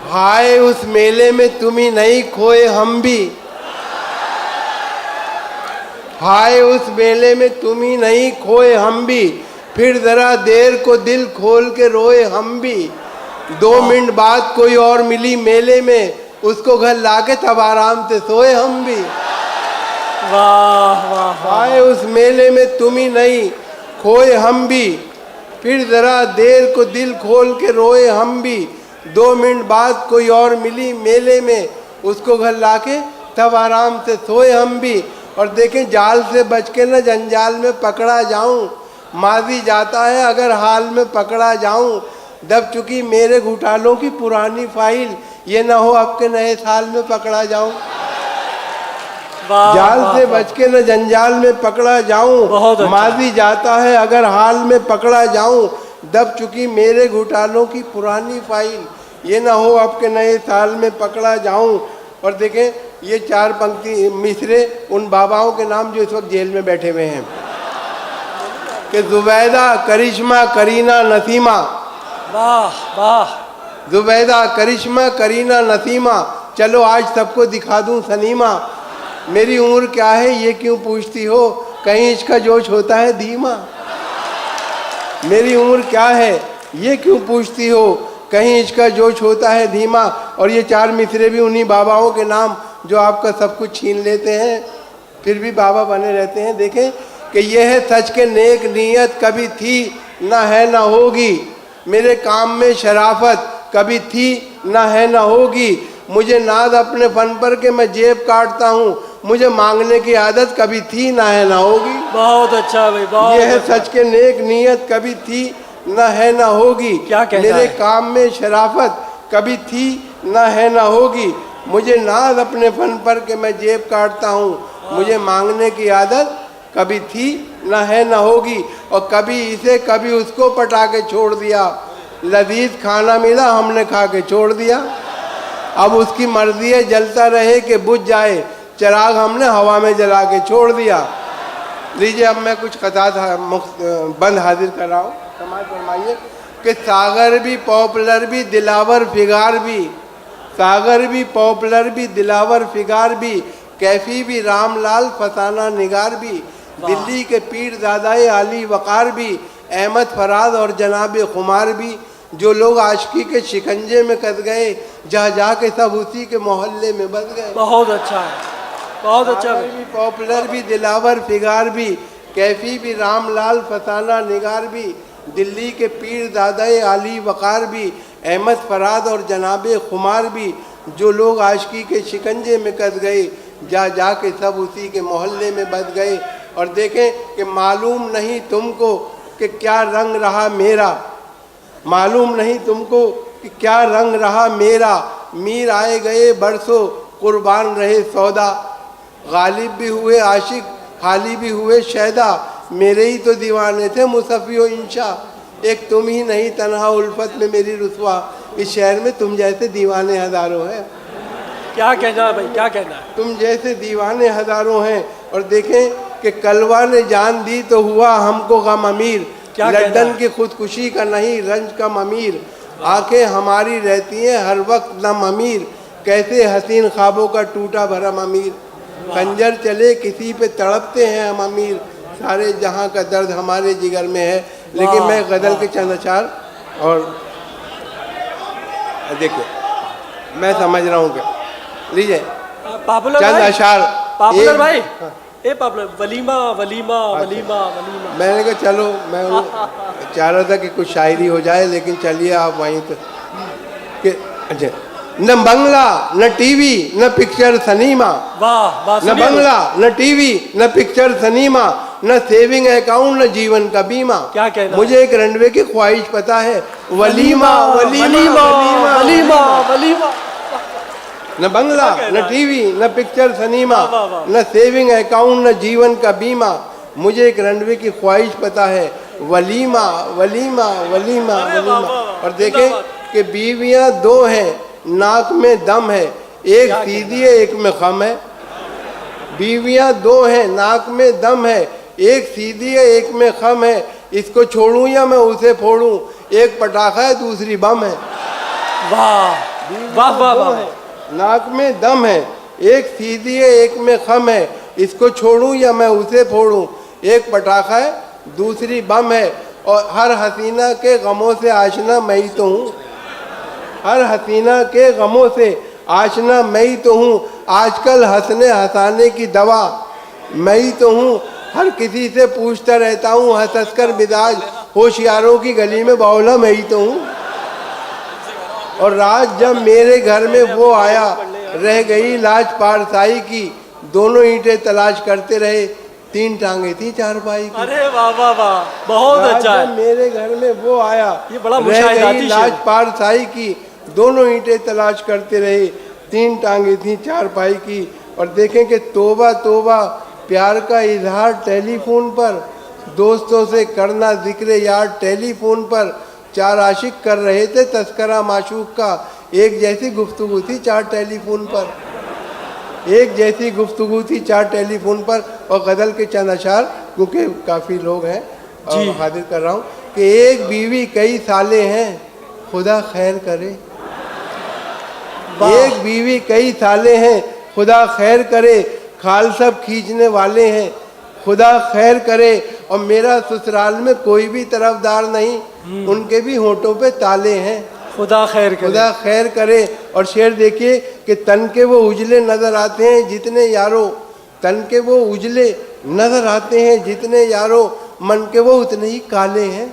हाय उस मेले में तुम ही नहीं खोए हम भी, हाय उस मेले में तुम ही नहीं खोए हम भी, फिर जरा देर को दिल खोल के रोए हम भी। 2 मिनट बाद कोई और मिली मेले में, उसको घर लाके तब आराम से सोए हम भी। वाह वाह। हाय उस मेले में तुम ही नहीं खोए हम भी, फिर जरा देर को दिल खोल के रोए हम भी। 2 मिनट बाद कोई और मिली मेले में, उसको घर लाके तब आराम से सोए हम भी। और देखें, जाल से बच के न जंजाल में पकड़ा जाऊं, माजी जाता है अगर हाल में पकड़ा जाऊं। दब चुकी मेरे घोटालों की पुरानी फाइल, ये ना हो अब के नए साल में पकड़ा जाऊं। जाल से बच के न जंजाल में पकड़ा जाऊं, माजी जाता है अगर हाल में पकड़ा जाऊं। दब चुकी मेरे घोटालों की पुरानी फाइल, ये ना हो अब के नए साल में पकड़ा जाऊं। और देखें, ये 4 पंक्ति मिसरे उन बाबाओं के नाम जो इस वक्त जेल में बैठे हुए हैं, कि जुबैदा, करिश्मा, करीना, नसीमा। वाह वाह। जुबैदा, करिश्मा, करीना, नसीमा, चलो आज सबको दिखा दूं सनीमा। मेरी उम्र क्या है ये क्यों पूछती हो, कहीं इसका जोश होता है धीमा। मेरी उम्र क्या है ये क्यों पूछती हो, कहीं इसका जोश होता है धीमा। और ये 4 मिसरे भी उन्हीं बाबाओं के नाम जो आपका सब कुछ छीन लेते हैं, फिर भी बाबा बने रहते हैं। देखें कि यह है सच के नेक नीयत कभी थी ना है ना होगी, मेरे काम में शराफत कभी थी ना है ना होगी। मुझे नाज अपने फन पर के मैं जेब काटता हूँ, मुझे मांगने की आदत कभी थी ना है ना होगी। बहुत अच्छा भाई, बहुत। यह है सच के नेक नीयत कभी थी ना है ना होगी, क्या कहना मेरे है? काम में शराफत कभी थी ना है ना होगी। मुझे नाज अपने फन पर के मैं जेब काटता हूँ, मुझे मांगने की आदत कभी थी ना है ना होगी। और कभी इसे कभी उसको पटा के छोड़ दिया, लजीज खाना मिला हमने खा के छोड़ दिया। अब उसकी मर्जी है जलता रहे कि बुझ जाए, चिराग हमने हवा में जला के छोड़ दिया। लीजिए अब मैं कुछ कथा बंद हाजिर कर रहा हूँ, समाज फरमाइए कि सागर भी पॉपुलर भी दिलावर फिगार भी, सागर भी पॉपुलर भी दिलावर फिगार भी, कैफी भी रामलाल फसाना निगार भी, दिल्ली के पीर ज़ादाए आली वक़ार भी, अहमद फराज और जनाब खुमार भी। जो लोग आशिकी के शिकंजे में कस गए, जा जा के सब उसी के मोहल्ले में बस गए। बहुत अच्छा है, बहुत अच्छा है। भी पॉपुलर भी दिलावर फिगार भी, कैफी भी रामलाल फसाना निगार भी, दिल्ली के पीर दादाए आली वक़ार भी, अहमद फराद और जनाब खुमार भी। जो लोग आशिकी के शिकंजे में कस गए, जा जा के सब उसी के मोहल्ले में बस गए। और देखें कि मालूम नहीं तुमको कि क्या रंग रहा मेरा, मालूम नहीं तुमको कि क्या रंग रहा मेरा। मीर आए गए बरसों कुर्बान रहे सौदा, गालिब भी हुए आशिक खाली भी हुए शैदा, मेरे ही तो दीवाने थे मुसफ़ी इंशा। एक तुम ही नहीं तन्हा उल्फत में मेरी रुसवा, इस शहर में तुम जैसे दीवाने हज़ारों हैं। क्या कहना है भाई, क्या कहना है? तुम जैसे दीवाने हज़ारों हैं। और देखें कि कलवा ने जान दी तो हुआ हमको गम अमीर, लंदन की खुदकुशी का नहीं रंज का अमीर। आंखें हमारी रहती हैं हर वक्त नम अमीर, कैसे हसीन ख्वाबों का टूटा भरम अमीर। खंजर चले किसी पे तड़पते हैं हम अमीर, सारे जहां का दर्द हमारे जिगर में है। लेकिन मैं गज़ल के चंद अशार और देखिए मैं समझ रहा हूँ क्या, लीजिए चंद अशार। पॉपुलर भाई, ए पॉपुलर वलीमा वलीमा वलीमा वलीमा। मैंने कहा चलो, मैं चाह रहा था कि कुछ शायरी हो जाए, लेकिन चलिए आप वहीं तो कि अच्छा, न बंगला न टीवी न पिक्चर सनीमा, वाह, न बंगला न टीवी न पिक्चर सनीमा, न सेविंग अकाउंट न जीवन का बीमा। क्या कहना? मुझे एक रनवे की ख्वाहिश पता है, वलीमा वलीमा वलीमा वलीमा। न बंगला न टीवी न पिक्चर सनीमा, न सेविंग अकाउंट न जीवन का बीमा। मुझे एक रनवे की ख्वाहिश पता है, वलीमा वलीमा वलीमा वलीमा। और देखें कि बीवियां 2 हैं, नाक में दम है, एक सीधी है एक में खम है। बीवियां 2 हैं, नाक में दम है, एक सीधी है एक में खम है। इसको छोड़ूं या मैं उसे फोड़ूं, एक पटाखा है दूसरी बम है। वाह वाह वाह दो वाह है, नाक में दम है, एक सीधी है एक में खम है, इसको छोड़ूं या मैं उसे फोड़ूं, एक पटाखा है दूसरी बम है, और हर हसीना के गमों से आशना मैं ही तो हूँ, हर हसीना के गमों से आशना मैं ही तो हूँ, आजकल हंसने हंसाने की दवा मैं ही तो हूँ, हर किसी से पूछता रहता हूँ हंस हंस कर मिजाज, होशियारों की गली में बावला मैं ही तो हूँ। और रात जब मेरे घर में वो आया, रह गई लाज पारसाई की, दोनों ईंटें तलाश करते रहे, तीन टांगे थी चारपाई की। अरे वाह वाह वाह, बहुत रात अच्छा जब है। मेरे घर में वो आया, ये बड़ा रह मुशाहिदाती गई शेर लाज है। पारसाई की, दोनों ईंटें तलाश करते रहे, तीन टांगे थी चारपाई की। और देखें कि तोबा तोबा प्यार का इजहार टेलीफोन पर, दोस्तों से करना जिक्र यार टेलीफोन पर, चार आशिक कर रहे थे तस्करा माशूक का, एक जैसी गुफ्तगू थी चार टेलीफोन पर, एक जैसी गुफ्तगू थी चार टेलीफोन पर। और गज़ल के चंद अशार, क्योंकि काफ़ी लोग हैं और हाजिर कर रहा हूँ कि एक बीवी कई साले हैं खुदा खैर करे, एक बीवी कई साले हैं खुदा खैर करे, खाल सब खींचने वाले हैं खुदा खैर करे, और मेरा ससुराल में कोई भी तरफदार नहीं, उनके भी होठों पे ताले हैं खुदा खैर करे। खुदा खैर करे। और शेर देखिए कि तन के वो उजले नजर आते हैं जितने यारो, तन के वो उजले नजर आते हैं जितने यारो, मन के वो उतने ही काले हैं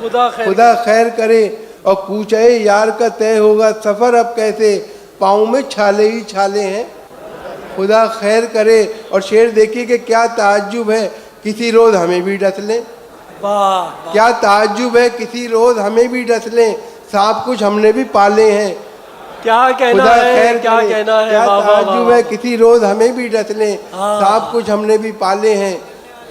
खुदा खैर करे। और पूछे यार का तय होगा सफर अब कैसे, पाँव में छाले ही छाले हैं खुदा खैर करे। और शेर देखिए कि क्या ताज्जुब है किसी रोज हमें भी डस लें, वाह क्या ताज्जुब है किसी रोज हमें भी डस लें, सांप कुछ हमने भी पाले हैं क्या कहना खुदा है, खैर क्या करे। कहना है, क्या वाह वाह ताज्जुब वाह। है किसी रोज हमें भी डस लें, हाँ। सांप कुछ हमने भी पाले हैं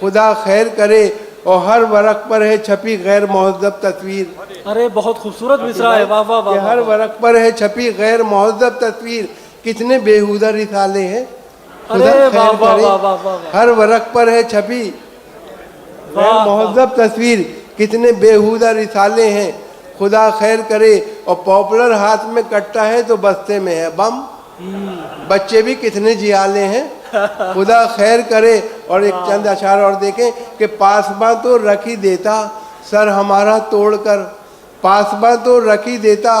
खुदा खैर करे। और हर वरक पर है छपी गैर मुहज़्ज़ब तस्वीर, अरे बहुत खूबसूरत मिसरा है, वाह वाह कि वाह हर वाह। वरक पर है छपी गैर मुहज़्ज़ब तस्वीर, कितने बेहुदा रिसाले हैं खुदा अरे खैर वाह वाह करे। वाह वाह वाह। हर वरक पर है छपी गैर वाह, मुहज़्ज़ब तस्वीर, कितने बेहुदा रिसाले हैं खुदा खैर करे। और पॉपुलर हाथ में कट्टा है तो बस्ते में है बम, बच्चे भी कितने जियाले हैं खुदा खैर करे। और एक चंद अशार और देखें कि पासबा तो रख ही देता सर हमारा तोड़कर, पासबा तो रख ही देता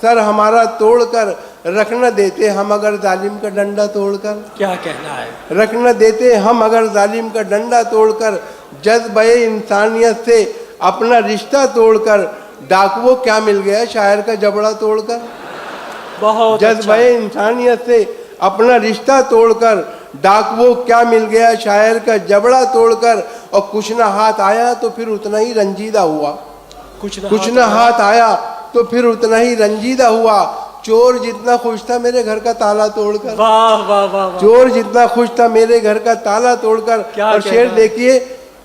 सर हमारा तोड़कर, रख न देते हम अगर जालिम का डंडा तोड़कर, क्या कहना है, रख न देते हम अगर जालिम का डंडा तोड़कर, जज्बे इंसानियत से अपना रिश्ता तोड़कर, डाकुओं क्या मिल गया शायर का जबड़ा तोड़कर, बहुत अच्छा। जज्बे इंसानियत से अपना रिश्ता तोड़कर, डाकुओं क्या मिल गया शायर का जबड़ा तोड़कर। और कुछ ना हाथ आया तो फिर उतना ही रंजीदा हुआ, कुछ ना हाथ आया तो फिर उतना ही रंजीदा हुआ, चोर जितना खुश था मेरे घर का ताला तोड़कर, वाह वाह वाह वाह। चोर जितना खुश था मेरे घर का ताला तोड़कर। क्या और शेर कहना। देखिए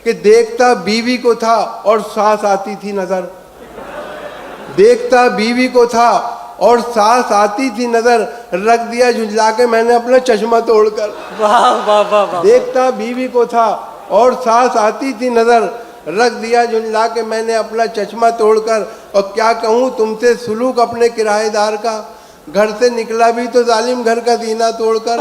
कि देखता बीवी को था और सांस आती थी नजर, देखता बीवी को था और सांस आती थी नजर, रख दिया झुंझला के मैंने अपना चश्मा तोड़कर, वाह वाह वाह वाह। देखता बीवी को था और सांस आती थी नजर, रख दिया झुंझला के मैंने अपना चश्मा तोड़कर। और क्या कहूँ तुमसे सुलूक अपने किराएदार का, घर से निकला भी तो जालिम घर का जीना तोड़कर,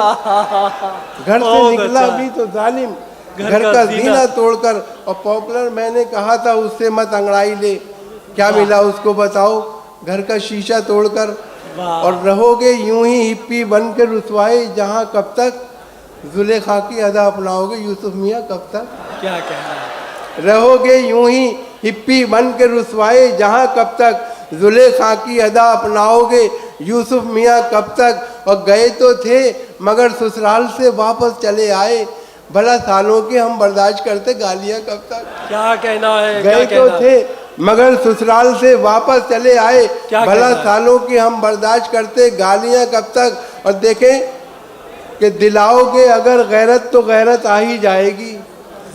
घर से बहुत निकला अच्छा। भी तो जालिम घर का जीना तोड़कर। और पॉपुलर मैंने कहा था उससे मत अंगड़ाई ले, क्या मिला उसको बताओ घर का शीशा तोड़कर। वाह। और रहोगे यूं ही हिप्पी बन के रुसवाए जहाँ कब तक, जुलेखा की अदा अपनाओगे यूसुफ मियाँ कब तक, क्या कहना है, रहोगे यूं ही हिप्पी बन के रुसवाए जहाँ कब तक, जुलेखा की अदा अपनाओगे यूसुफ मियाँ कब तक। और गए तो थे मगर ससुराल से वापस चले आए, भला सालों के हम बर्दाश्त करते गालियाँ कब तक, क्या कहना है, गए क्या तो कहना है? थे मगर ससुराल से वापस चले आए, क्या भला कहना है? सालों की हम बर्दाश्त करते गालियाँ कब तक। और देखें कि दिलाओगे अगर गैरत तो गैरत आ ही जाएगी,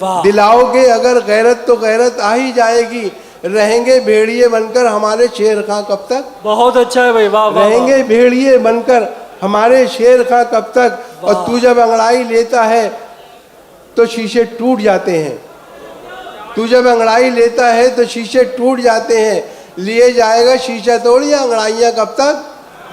वाह दिलाओगे अगर गैरत तो गैरत आ ही जाएगी, रहेंगे भेड़िए बनकर हमारे शेर खां कब तक, बहुत अच्छा है भाई, वाह वाह वाह। रहेंगे भेड़िए बनकर हमारे शेर खां कब तक। और तू जब अंगड़ाई लेता है तो शीशे टूट जाते हैं, तू जब अंगड़ाई लेता है तो शीशे टूट जाते हैं, लिए जाएगा शीशा तोड़ या अंगड़ाइयाँ कब तक,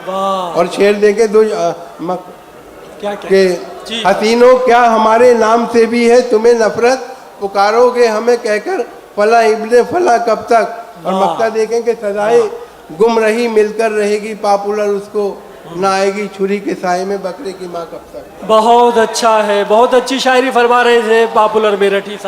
वाह और शेर देखे दो क्या क्या के जी। हसीनों क्या हमारे नाम से भी है तुम्हें नफरत, पुकारोगे हमें कहकर फला इब्ने फला कब तक। और वाह। मक्का देखें कि सदाए गुम रही मिलकर रहेगी पॉपुलर उसको, ना आएगी छुरी के साए में बकरे की माँ कब तक। बहुत अच्छा है, बहुत अच्छी शायरी फरमा रहे थे पॉपुलर मेरठी साहब।